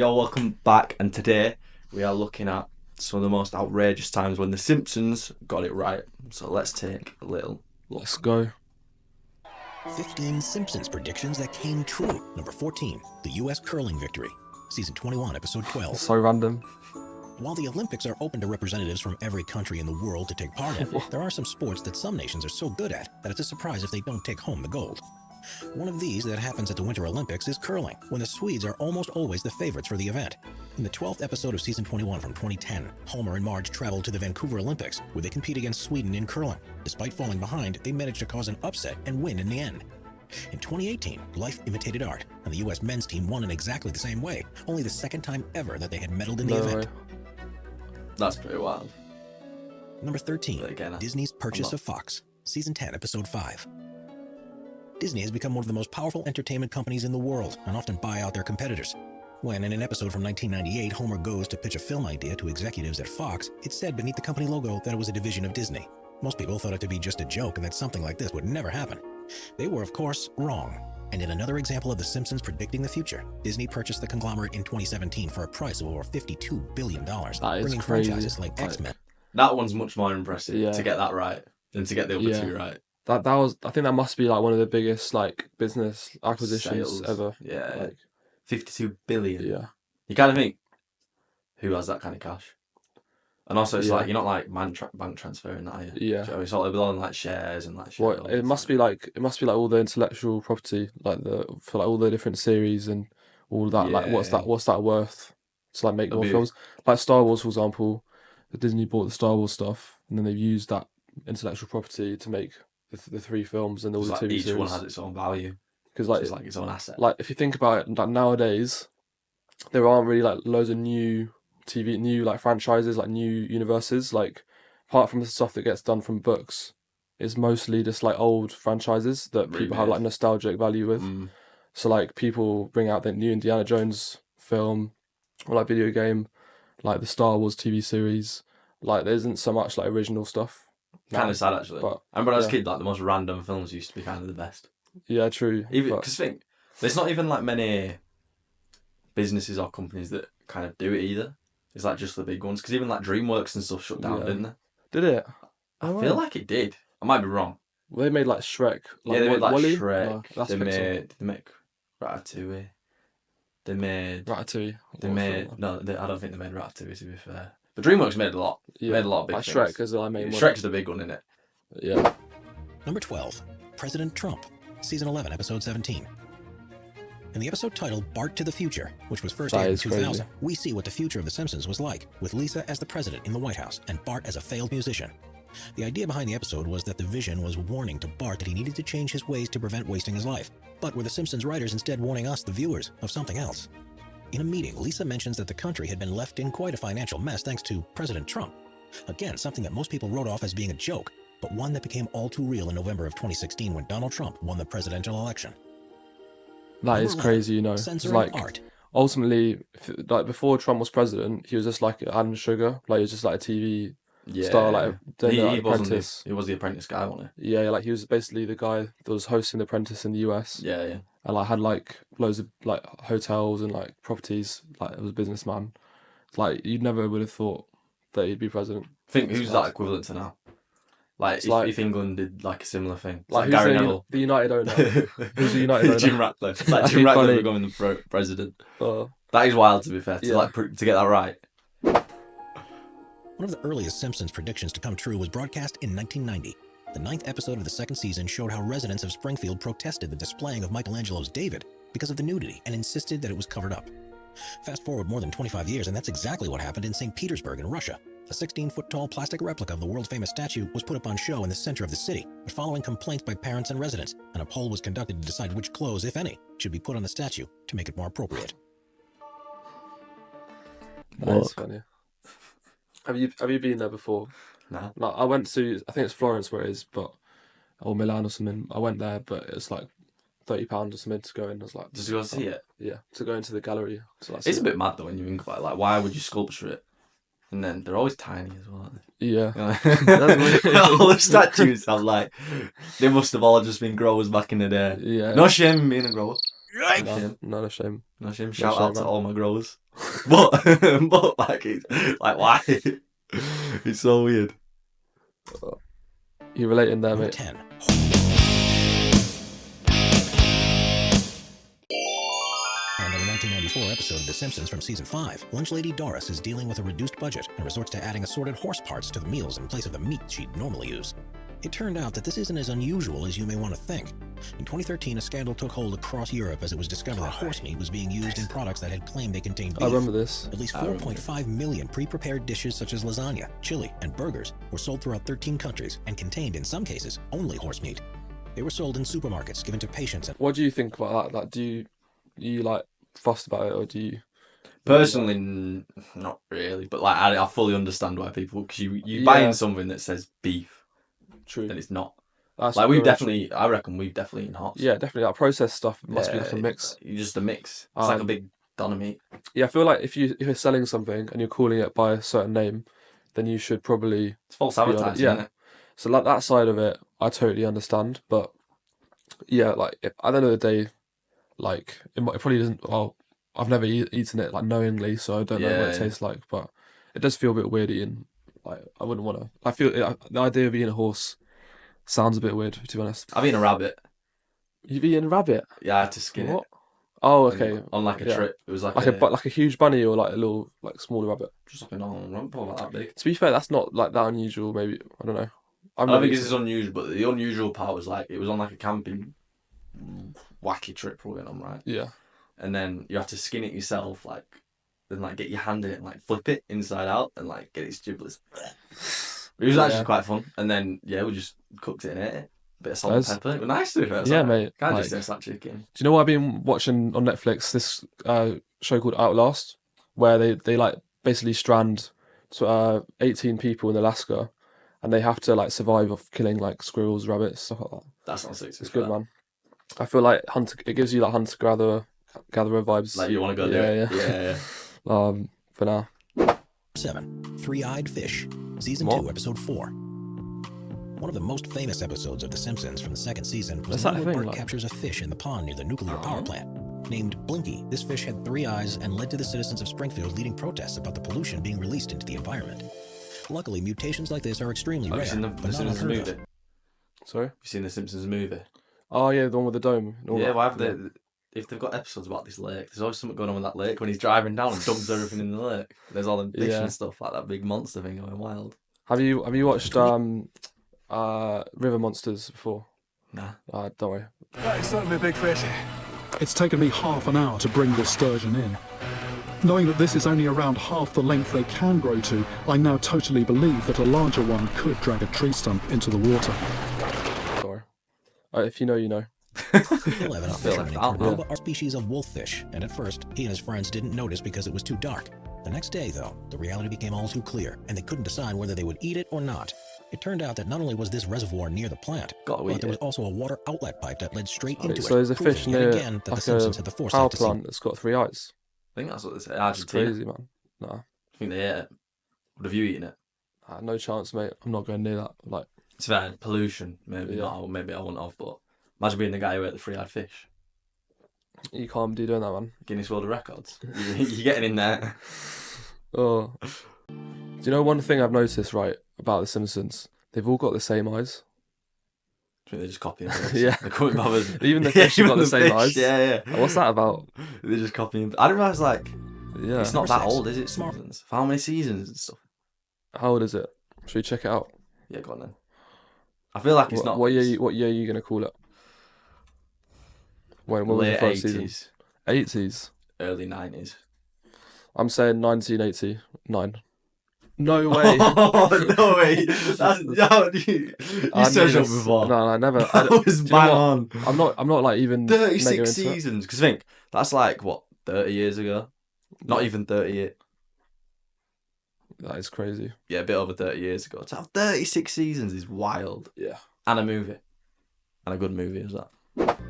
Yo, welcome back, and today we are looking at some of the most outrageous times when the Simpsons got it right. So let's take a little look. Let's go. 15 Simpsons predictions that came true. Number 14, the U.S. curling victory. Season 21, episode 12. So random. While the Olympics are open to representatives from every country in the world to take part in, there are some sports that some nations are so good at that it's a surprise if they don't take home the gold. One of these that happens at the Winter Olympics is curling, when the Swedes are almost always the favorites for the event. In the 12th episode of season 21 from 2010, Homer and Marge travel to the Vancouver Olympics, where they compete against Sweden in curling. Despite falling behind, they manage to cause an upset and win in the end. In 2018, life imitated art, and the U.S. men's team won in exactly the same way, only the second time ever that they had medaled in the event. That's pretty wild. Number 13, again, Disney's purchase of Fox, season 10, episode 5. Disney has become one of the most powerful entertainment companies in the world and often buy out their competitors. When, in an episode from 1998, Homer goes to pitch a film idea to executives at Fox, it said beneath the company logo that it was a division of Disney. Most people thought it to be just a joke and that something like this would never happen. They were, of course, wrong. And in another example of The Simpsons predicting the future, Disney purchased the conglomerate in 2017 for a price of over $52 billion, bringing crazy. franchises like X-Men. That one's much more impressive Yeah. to get that right than to get the other two right. That was. I think that must be like one of the biggest like business acquisitions Sales. ever. Yeah, Like, 52 billion. yeah. You kind of think, who has that kind of cash? And also, it's Yeah. like you're not like bank transferring that, are you? Yeah. So it's all on like shares and like. Well, it must be like all the intellectual property, like for like all the different series and all that. Like, what's that worth to like make more films? Like Star Wars, for example, Disney bought the Star Wars stuff, and then they've used that intellectual property to make the three films and all the TV each series. one has its own value. Because it's like its own asset. Like if you think about it, like nowadays, there aren't really like loads of new like franchises, like new universes. Like apart from the stuff that gets done from books, it's mostly just like old franchises that people have like nostalgic value with. So like people bring out the new Indiana Jones film or like video game, like the Star Wars TV series. Like there isn't so much like original stuff. Kind of sad actually. But I remember when I was a kid, like the most random films used to be kind of the best. Yeah, true. Even because there's not even like many businesses or companies that kind of do it either. It's like just the big ones. Because even like DreamWorks and stuff shut down, didn't they? Did it? I feel like it did. I might be wrong. Well, they made like Shrek. Like, they made like Wall-E? Shrek. No, They made Ratatouille. They made Ratatouille. I don't think they made Ratatouille, to be fair. But DreamWorks made a lot. Yeah. Made a lot of big like things. Shrek is the main one. Shrek's the big one, isn't it? Yeah. Number 12, President Trump, season 11, episode 17. In the episode titled Bart to the Future, which was first aired in 2000, crazy. we see what the future of The Simpsons was like, with Lisa as the president in the White House and Bart as a failed musician. The idea behind the episode was that the vision was warning to Bart that he needed to change his ways to prevent wasting his life, but were the Simpsons writers instead warning us, the viewers, of something else. In a meeting, Lisa mentions that the country had been left in quite a financial mess thanks to President Trump. Again, something that most people wrote off as being a joke, but one that became all too real in November of 2016 when Donald Trump won the presidential election. That is crazy, you know. It's like art. Ultimately, like before Trump was president, he was just like Adam Sugar, like he was just like a TV star, like Apprentice. He was the Apprentice guy, wasn't he? Yeah, like he was basically the guy that was hosting The Apprentice in the US. Yeah, yeah. And like had like loads of like hotels and like properties. Like it was a businessman. Like you never would have thought that he'd be president. I think who's that equivalent to now? Like if England did like a similar thing, like Gary Neville, the United owner. Who's the United owner? Jim Ratcliffe. Like Jim Ratcliffe becoming the president. That is wild, to be fair. To get that right. One of the earliest Simpsons predictions to come true was broadcast in 1990. The 9th episode of the second season showed how residents of Springfield protested the displaying of Michelangelo's David because of the nudity and insisted that it was covered up. Fast forward more than 25 years, and that's exactly what happened in St. Petersburg in Russia. A 16-foot-tall plastic replica of the world-famous statue was put up on show in the center of the city, but following complaints by parents and residents, and a poll was conducted to decide which clothes, if any, should be put on the statue to make it more appropriate. That's funny. Have you been there before? No. Like I went to, I think it's Florence where it is, or Milan or something. I went there, but it's like £30 or something to go in. I was like, just to go see it. Yeah, to go into the gallery. So it's a bit mad though when you think about it. Like, why would you sculpture it? And then they're always tiny as well, aren't they? Yeah. All the statues have like, they must have all just been growers back in the day. Yeah. No shame in being a grower. Not a shame. No shame. Shout shame, out to man. all my growers. But like it's like why? It's so weird. You relating there, Number mate? 10. And in a 1994 episode of The Simpsons from season 5, lunch lady Doris is dealing with a reduced budget and resorts to adding assorted horse parts to the meals in place of the meat she'd normally use. It turned out that this isn't as unusual as you may want to think. In 2013, a scandal took hold across Europe as it was discovered that horse meat was being used in products that had claimed they contained beef. I remember this. At least 4.5 million pre-prepared dishes such as lasagna, chili, and burgers were sold throughout 13 countries and contained, in some cases, only horse meat. They were sold in supermarkets, given to patients. And What do you think about that? Like, do you like fussed about it, or do you? Personally, not really. But like I fully understand why people, because you Yeah. buying something that says beef, True. then it's not. That's Like we've very definitely, I reckon we've definitely eaten hots. Yeah, definitely. Like processed stuff must be Yeah, like a mix. Just a mix. It's like a Um, big doner meat. Yeah, I feel like if you're selling something and you're calling it by a certain name, then you should probably. It's false be honest, advertising, yeah. isn't it? So like that side of it, I totally understand. But yeah, like at the end of the day, like it probably doesn't. Well, I've never eaten it like knowingly, so I don't know what it Yeah. tastes like. But it does feel a bit weird eating. Like I wouldn't want to. I feel the idea of eating a horse sounds a bit weird, to be honest. I've eaten a rabbit. You've eaten rabbit. Yeah, I had to skin What? it. Oh, okay. On like a Yeah. trip. It was like, Like a huge bunny or like a little like smaller rabbit. just like a normal rabbit, probably like that big. To be fair, that's not like that unusual. Maybe I don't know. I don't think this is unusual, but the unusual part was like it was on like a camping wacky trip we went on, right? Yeah. And then you have to skin it yourself, like then like get your hand in it and like flip it inside out and like get its giblets. It was actually quite fun. And then we just cooked it and ate it. Bit of salt and pepper. It was nice to be fair. Yeah, mate. Can't like, just taste like chicken. Do you know what I've been watching on Netflix? This show called Outlast, where they like basically strand 18 people in Alaska, and they have to like survive off killing like squirrels, rabbits, stuff like that. That sounds sick. It's good, man. I feel like it gives you like hunter gatherer vibes. Like you want to go there. Yeah. For now. 7. Three-Eyed Fish, Season What? 2, Episode 4. One of the most famous episodes of The Simpsons from the second season was Is the that one a where thing, Bart like- captures a fish in the pond near the nuclear power plant. Named Blinky, this fish had 3 eyes and led to the citizens of Springfield leading protests about the pollution being released into the environment. Luckily, mutations like this are extremely Have rare, you seen the but not Simpsons unheard movie? of. Have Sorry. you seen the Simpsons movie? Oh yeah, the one with the dome. and all Yeah, that. why have they? If they've got episodes about this lake, there's always something going on with that lake when he's driving down and dumps everything in the lake. There's all the fish Yeah. and stuff like that big monster thing going wild. Have you watched River Monsters before? Nah. Don't worry. That is certainly a big fish. It's taken me half an hour to bring this sturgeon in. Knowing that this is only around half the length they can grow to, I now totally believe that a larger one could drag a tree stump into the water. Sorry. If you know, you know. 11. A feel fisherman like named that. Cordoba are a species of wolffish, and at first, he and his friends didn't notice because it was too dark. The next day, though, the reality became all too clear, and they couldn't decide whether they would eat it or not. It turned out that not only was this reservoir near the plant, Gotta but eat there was it. also a water outlet pipe that led straight into it. So there's a fish proving yet near again that the like Simpsons had the a foresight power to see. plant that's got 3 eyes. I think that's what they say. It's Argentina. crazy, man. Nah, I think they ate it. Would have you eaten it? no chance, mate. I'm not going near that. Like, It's fair. Pollution. Maybe Yeah. not. Or maybe I wouldn't have. But imagine being the guy who ate the 3-eyed fish. you can't be doing that, man. Guinness World of Records. You're getting in there. Oh. Do you know one thing I've noticed, right, about The Simpsons? They've all got the same eyes. I think they're just copying. Things. Yeah. They couldn't be bothered. Even the fish have got even the same fish, eyes. Yeah. What's that about? They're just copying. I didn't realise like Yeah. it's not that Six. old, is it? Smart. Simpsons. For how many seasons and stuff? How old is it? Should we check it out? Yeah, go on then. I feel like it's not. What year are you going to call it? When was the late first season? 80s, 80s. early 90s. I'm saying 1989. No way. Oh, no way. That's, no, you I searched knew up this. before. No, I never. That was do you know bang what? on. I'm not like even mega 36 into it. seasons. Because think, that's like, what, 30 years ago? Not even 30 years. That is crazy. Yeah, a bit over 30 years ago. To have 36 seasons is wild. Yeah. And a movie. And a good movie is that.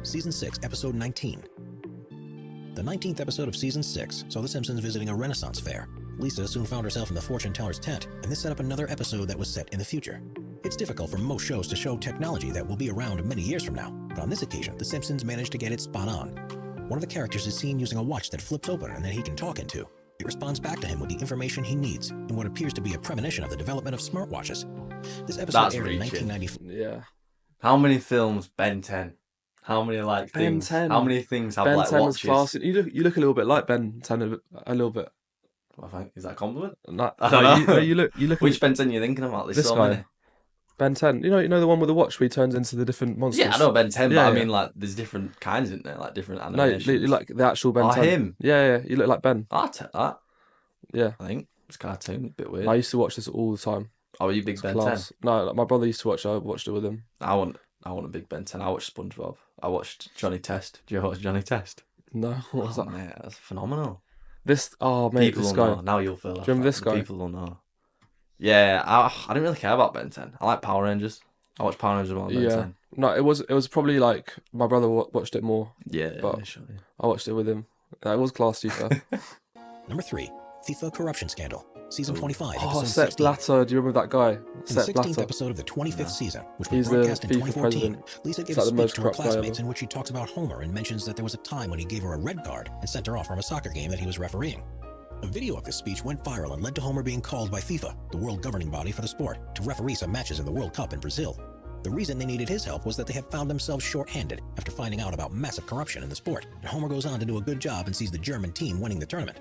Season 6, Episode 19. The 19th episode of Season 6 saw the Simpsons visiting a Renaissance fair. Lisa soon found herself in the fortune teller's tent, and this set up another episode that was set in the future. It's difficult for most shows to show technology that will be around many years from now, but on this occasion, the Simpsons managed to get it spot on. One of the characters is seen using a watch that flips open and that he can talk into. It responds back to him with the information he needs in what appears to be a premonition of the development of smartwatches. This episode That's aired in reaching. 1994. Yeah. How many films? Ben 10. How many like Ben things? 10. How many things have Ben like 10 was watches? classy. You look a little bit like Ben 10 a little bit. I think is that a compliment? No, I don't know. You look. Which Ben 10 are you thinking about? There's This so guy. many. Ben 10. You know the one with the watch where he turns into the different monsters. Yeah, I know Ben 10, Yeah, but I yeah. mean like there's different kinds, isn't there? Like different No, animations. you like the actual Ben Oh, 10. him? Yeah. You look like Ben. I'll take that. Yeah. I think it's cartoon, a bit weird. I used to watch this all the time. Oh, are you big It's Ben class. No, like, my brother used to watch it. I watched it with him. 10? I want a big Ben 10. I watched SpongeBob. I watched Johnny Test. Do you watch Johnny Test? No, what was that? Mate, that's phenomenal. Mate, People this will guy. know. Now you'll feel. Do you remember this guy? People will know. Yeah, I didn't really care about Ben 10. I like Power Rangers. I watched Power Rangers more than Ben Yeah. 10. No, it was probably like my brother watched it more. Yeah, But- sure. I watched it with him. It was class, to be fair. Number 3, FIFA corruption scandal. Season 25, Oh, episode Sepp 16. Blatter. Do you remember that guy? In the Sepp 16th Blatter. episode of the 25th season, which He's was the broadcast in FIFA 2014, president. Lisa He's gave like a the most speech to her corrupt guy classmates ever. in which she talks about Homer and mentions that there was a time when he gave her a red card and sent her off from a soccer game that he was refereeing. A video of this speech went viral and led to Homer being called by FIFA, the world governing body for the sport, to referee some matches in the World Cup in Brazil. The reason they needed his help was that they had found themselves short-handed after finding out about massive corruption in the sport, and Homer goes on to do a good job and sees the German team winning the tournament.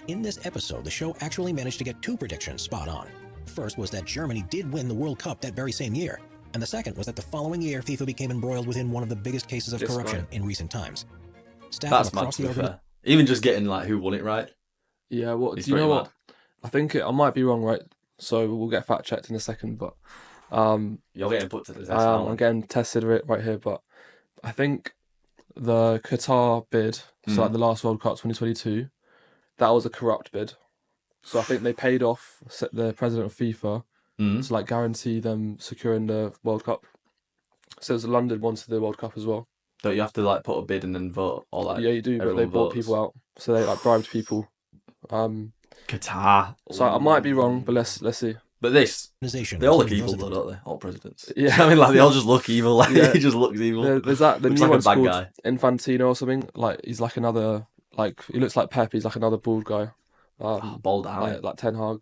In this episode, the show actually managed to get 2 predictions spot on. The first was that Germany did win the World Cup that very same year, and the second was that the following year FIFA became embroiled within one of the biggest cases of This corruption guy. in recent times. Staff That's from mad, across to the be organization. fair. Even just getting like who won it right. Yeah, what It's do you know pretty what? I think I might be wrong, right? So we'll get fact checked in a second, but You're getting put to the test. I'm getting tested right here. But I think the Qatar bid, so like the last World Cup 2022, that was a corrupt bid. So I think they paid off the president of FIFA to like guarantee them securing the World Cup. So it was London wanted the World Cup as well. Don't you have to like put a bid and then vote, or like Yeah, you do, but they everyone bought votes? people out, so they like bribed people. Qatar. So I might be wrong, but let's see. But they all look including evil those though, of don't they? All presidents. Yeah. I mean, like they all just look evil. Like Yeah. he just looks evil. There's that the Looks new like a one's bad called guy. Infantino or something. Like he's like another he looks like Pep. He's like another bald guy. Bald out. Like Ten Hag.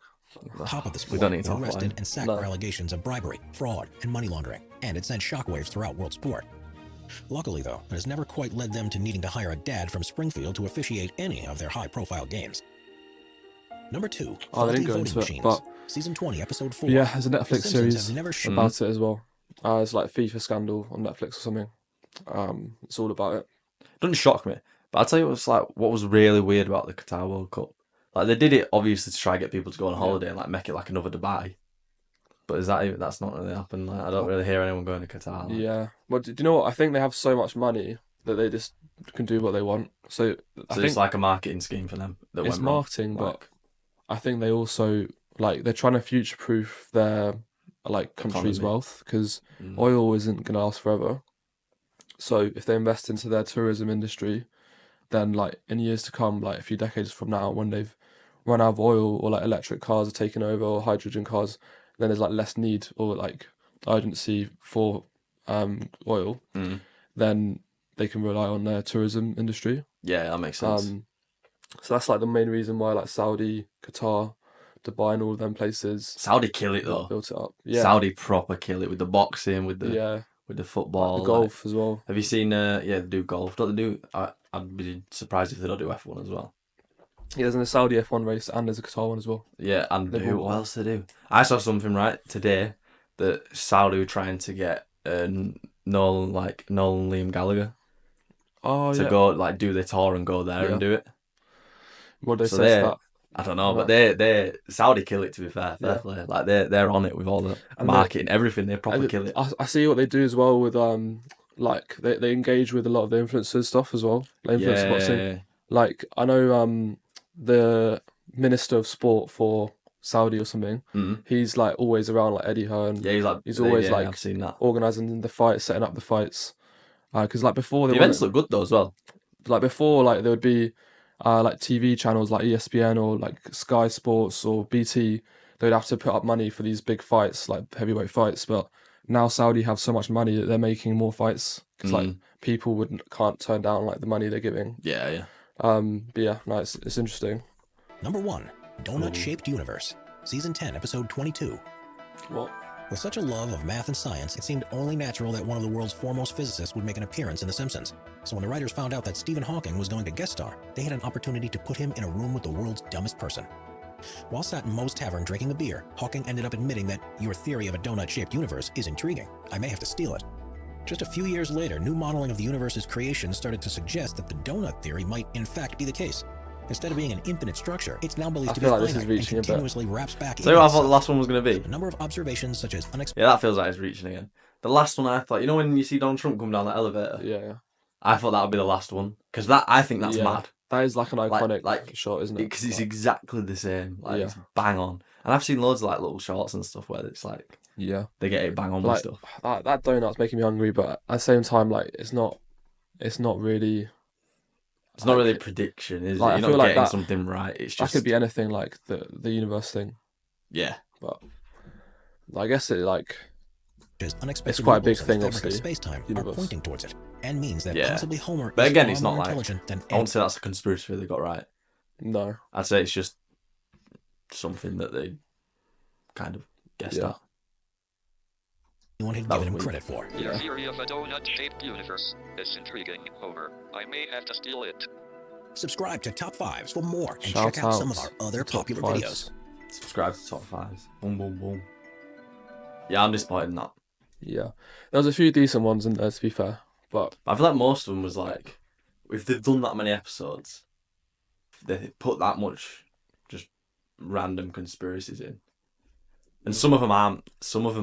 top of the We sport don't need to were talk about arrested him. and sacked No. for allegations of bribery, fraud, and money laundering, and it sent shockwaves throughout world sport. Luckily, though, it has never quite led them to needing to hire a dad from Springfield to officiate any of their high-profile games. Number 2, Oh, they faulty didn't go voting into it, machines. but Season 20, episode 4. yeah, there's a The Netflix Simpsons series have never shown about it as well. It's like FIFA scandal on Netflix or something. It's all about it. It doesn't shock me, but I'll tell you what was really weird about the Qatar World Cup. Like they did it obviously to try and get people to go on holiday and like make it like another Dubai. But that's not really happened. Like I don't really hear anyone going to Qatar. Like. Yeah. Well, do you know what? I think they have so much money that they just can do what they want. So I So think it's like a marketing scheme for them. That it's went wrong. marketing, but Like, I think they also they're trying to future-proof their country's Economy. wealth because oil isn't going to last forever. So if they invest into their tourism industry, then like in years to come, like a few decades from now, when they've run out of oil or like electric cars are taken over or hydrogen cars, then there's like less need or like urgency for oil. Then they can rely on their tourism industry. yeah, that makes sense. So that's like the main reason why like Saudi, Qatar, Dubai, and all of them places Saudi kill it though. built it up. Yeah, Saudi proper kill it with the boxing, with the yeah, with the football, the golf as well. Have you seen? They do golf. Don't they do? I'd be surprised if they don't do F1 as well. Yeah, there's a Saudi F1 race and there's a Qatar one as well. Yeah, and They've all- what else they do? I saw something right today that Saudi were trying to get Nolan Liam Gallagher Oh to yeah. go like do the tour and go there Yeah. and do it. What they So say is they're- that. I don't know, but Right. they Saudi kill it. To be fair, Yeah. play. Like they're on it with all the And marketing, everything. They proper kill it. I see what they do as well with like they engage with a lot of the influencers stuff as well. Like influencer boxing. Yeah, Like I know the Minister of Sport for Saudi or something. He's like always around like Eddie Hearn. yeah. He's always like I've seen that. organising the fights, setting up the fights. Because like before The they events look good though as well. like before like there would be like TV channels like ESPN or like Sky Sports or BT. They'd have to put up money for these big fights, like heavyweight fights. But now Saudi have so much money that they're making more fights because like people can't turn down like the money they're giving. Yeah. But yeah, no, it's interesting. Number 1, Donut-Shaped Universe, Season 10, Episode 22. What? With such a love of math and science, it seemed only natural that one of the world's foremost physicists would make an appearance in The Simpsons. So when the writers found out that Stephen Hawking was going to guest star, they had an opportunity to put him in a room with the world's dumbest person. While sat in Moe's Tavern drinking a beer, Hawking ended up admitting that your theory of a donut-shaped universe is intriguing. I may have to steal it. Just a few years later, new modeling of the universe's creation started to suggest that the donut theory might in fact be the case. Instead of being an infinite structure, it's now believed to be finite and continuously wraps back in. So I thought the last one was going to be? A number of observations such as unexpected... Yeah, that feels like it's reaching again. The last one I thought, you know when you see Donald Trump come down that elevator? Yeah. I thought that would be the last one. Because I think that's mad. That is like an iconic shot, isn't it? Because it's exactly the same. Like, it's bang on. And I've seen loads of like little shorts and stuff where it's like... Yeah. They get it bang on with stuff. That donut's making me hungry, but at the same time, like, it's not really... It's not really a prediction, is like, it? You're not getting something right. It's just... That could be anything, like the universe thing. Yeah. But I guess it, like... Unexpected it's quite a big thing, obviously. obviously. Space-time are pointing towards it, and means that possibly Homer but is again, far it's not more like... intelligent than I won't say that's a conspiracy theory they got right. No. I'd say it's just something that they kind of guessed at. Anyone had given him credit for. Your theory of a donut-shaped universe is intriguing, Homer. I may have to steal it. Subscribe to Top 5s for more, and Shout check out some of out our other Top popular 5s. videos. Subscribe to Top 5s. Boom, boom, boom. Yeah, I'm disappointed in that. Yeah. There was a few decent ones in there, to be fair. But I feel like most of them was like, if they've done that many episodes, they put that much just random conspiracies in. And some of them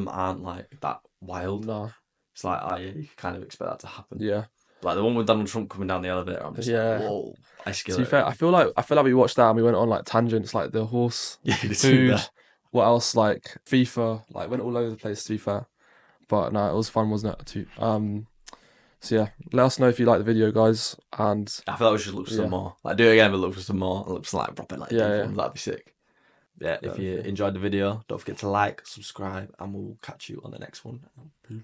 aren't like that wild. no. It's like, oh yeah, you can kind of expect that to happen. Yeah. Like the one with Donald Trump coming down the elevator, I'm just like, whoa. To be fair, I feel like we watched that and we went on like tangents, like the horse, food. What else, like FIFA, like went all over the place, to be fair. But no, it was fun, wasn't it? Too. So yeah, let us know if you like the video, guys. And I feel like we should look for some more. Like do it again, but look for some more. It looks like proper like ones. That'd be sick. Yeah, if you enjoyed the video, don't forget to like, subscribe, and we'll catch you on the next one. Peace.